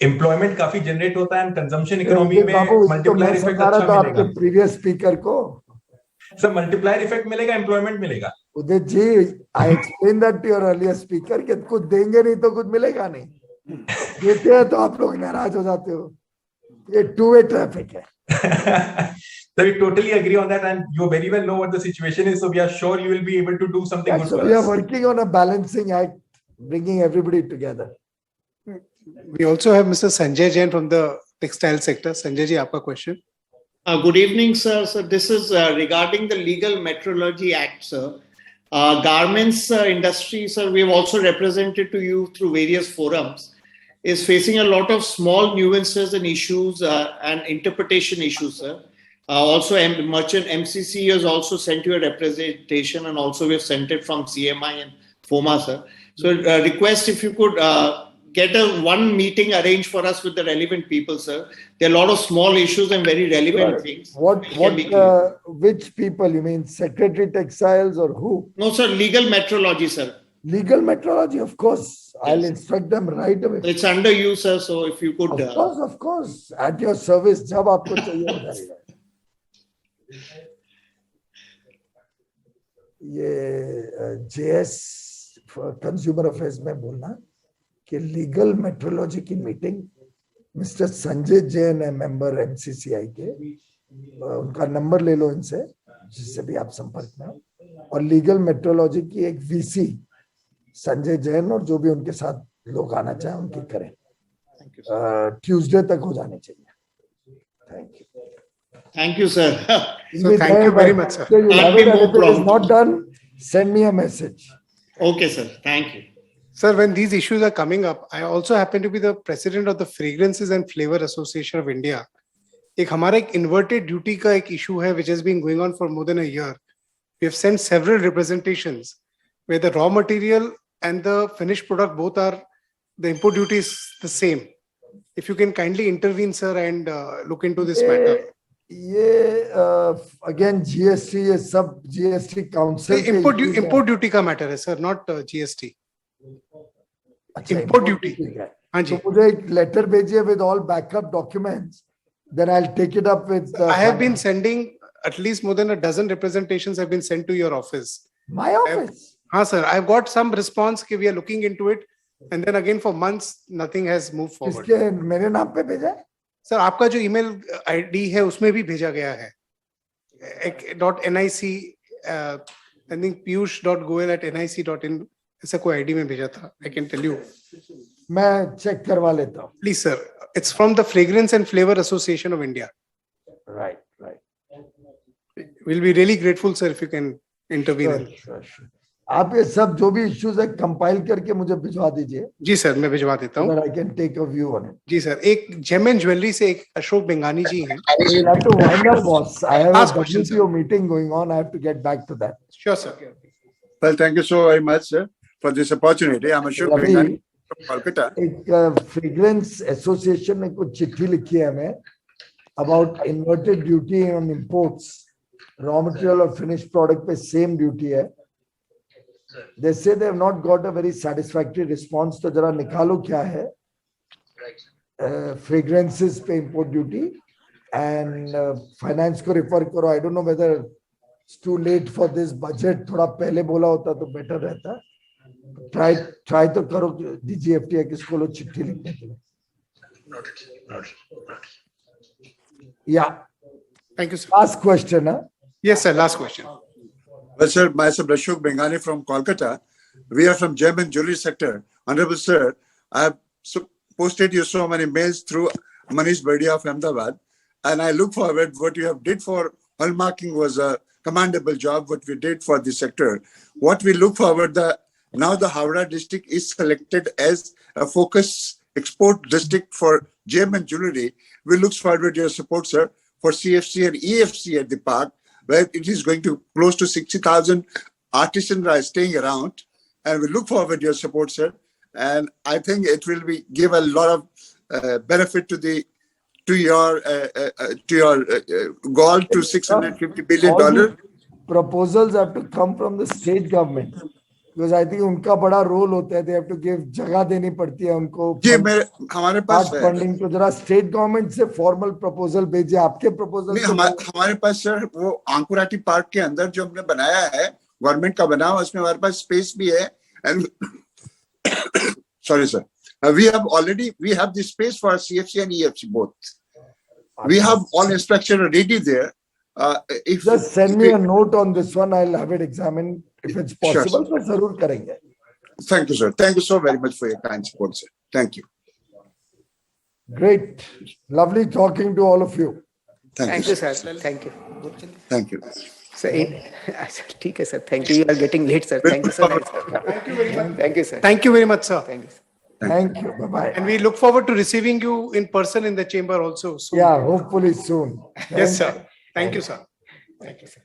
एम्प्लॉयमेंट काफी जनरेट होता है, कंजम्पशन इकोनॉमी में मल्टीप्लायर इफेक्ट अच्छा मिलेगा. आपके प्रीवियस स्पीकर को सर मल्टीप्लायर इफेक्ट मिलेगा, एम्प्लॉयमेंट मिलेगा. Udit ji, I explain that to your earlier speaker कि कुछ देंगे नहीं तो कुछ मिलेगा नहीं, देते हैं तो आप लोग नाराज हो जाते हो. ये टू वे ट्रैफिक है. So we totally agree on that, and you very well know what the situation is. So we are sure you will be able to do something good for us. We are working on a balancing act, bringing everybody together. We also have Mr. Sanjay Jain from the textile sector. Sanjay ji, आपका question. Good evening, sir. So this is regarding the Legal Metrology Act, sir. Garments industry, sir, we have also represented to you through various forums, is facing a lot of small nuances and issues and interpretation issues, sir. Also, Merchant MCCI has also sent you a representation, and also we have sent it from CMI and FOMA, sir. So request if you could get one meeting arranged for us with the relevant people, sir. There are a lot of small issues and very relevant things. Which people? You mean Secretary Textiles or who? No, sir, Legal Metrology, sir. Legal Metrology, of course. Yes. I'll instruct them right away. It's under you, sir. So if you could... Of course. At your service, jab aapko chahiye. ये JS consumer affairs में बोलना कि legal metrology की meeting mister Sanjay Jain है, member MCCI के, उनका number ले लो इनसे, जिससे भी आप संपर्क में हो, और लीगल मेट्रोलॉजी की एक VC संजय जैन और जो भी उनके साथ लोग आना चाहे उनकी करें. ट्यूसडे तक हो जाने चाहिए. Thank you. Thank you, sir. So thank you very much, sir. I'll be more prompt. If it is not done, send me a message. Okay, sir. Thank you. Sir, when these issues are coming up, I also happen to be the president of the Fragrances and Flavor Association of India. एक हमारा एक inverted duty का एक issue है, which has been going on for more than a year. We have sent several representations where the raw material and the finished product both are, the import duty is the same. If you can kindly intervene, sir, and look into this matter. ये again GST, ये सब GST council import duty का matter है sir, not GST. Import duty. हाँ जी. तो मुझे एक letter भेजिए with all backup documents, then I'll take it up with. I have been sending at least more than a dozen representations have been sent to your office. My office? हाँ sir, I've got some response कि we are looking into it, and then again for months nothing has moved forward. किसके मेरे नाम पे भेजा है? Sir आपका जो ईमेल आईडी है उसमें भी भेजा गया है. .nic I think piyush.goyal@nic.in ऐसा कोई आईडी में भेजा था. I can tell you. मैं चेक करवा लेता हूँ. Please sir, it's from the Fragrance and Flavor Association of India. Right. We'll be really grateful, sir, if you can intervene. Sure. आप ये सब जो भी इश्यूज है कंपाइल करके मुझे भिजवा दीजिए. जी सर, मैं भिजवा देता हूँ. I can take a view on it. जी सर, एक जेम एंड ज्वेलरी से एक अशोक बेंगानी जी हैं. We'll have to wind up, boss. I have Last a question, WTO meeting going on. I have to get back to that. Sure sir. Well, thank you so very much, sir, for this opportunity. I'm Ashok Ravi, Bengani from Kolkata. एक fragrance association ने कुछ चिट्ठी लिखी है हमें about inverted duty on imports. Raw material और finished product पे same duty है. They say they have not got a very satisfactory response. तो जरा निकालो क्या है fragrances पे import duty and finance को refer करो. I don't know whether it's too late for this budget. थोड़ा पहले बोला होता तो better रहता. Try तो करो DGFT किसको लो चिट्ठी लिखने के लिए. Yeah. Thank you sir. Last question, huh? Yes sir, last question. Well, sir, myself Ashok Bengani from Kolkata. We are from gem and jewelry sector. Honorable sir, I have posted you so many mails through Manish Badia of Ahmedabad, and I look forward what you have did for hallmarking was a commendable job. What we did for the sector, what we look forward now the Howrah district is selected as a focus export district for gem and jewelry. We look forward to your support, sir, for CFC and EFC at the park, where it is going to close to 60,000 artisans are staying around, and we look forward to your support, sir. And I think it will give a lot of benefit to your goal to $650 billion. Proposals have to come from the state government because I think उनका बड़ा role होता है. They have to give जगह देनी पड़ती है उनको. जी हमारे पास फंडिंग तो जरा स्टेट गवर्नमेंट से फॉर्मल प्रपोजल भेजिए. आपके प्रपोजल नहीं हमारे पास सर वो अंकुराटी पार्क के अंदर जो हमने बनाया है गवर्नमेंट का बना हुआ उसमें हमारे पास स्पेस भी है. And sorry sir, we have the space for CFC and EFC both. We have all infrastructure ready there. If just send me a note on this one, I'll have it examined if it's possible. तो जरूर करेंगे. Thank you sir. Thank you so very much for your kind support, sir. Thank you. Great, lovely talking to all of you. Thank you sir. Thank you. Thank you. Sir, ठीक है sir. Thank you. You are getting late, sir. Thank you so much. Thank you very much. Thank you, sir. Thank you very much, sir. Thank you. Thank you. Bye-bye. And we look forward to receiving you in person in the chamber also soon. Yeah, hopefully soon. Yes, sir. Thank you, sir. Thank you, sir.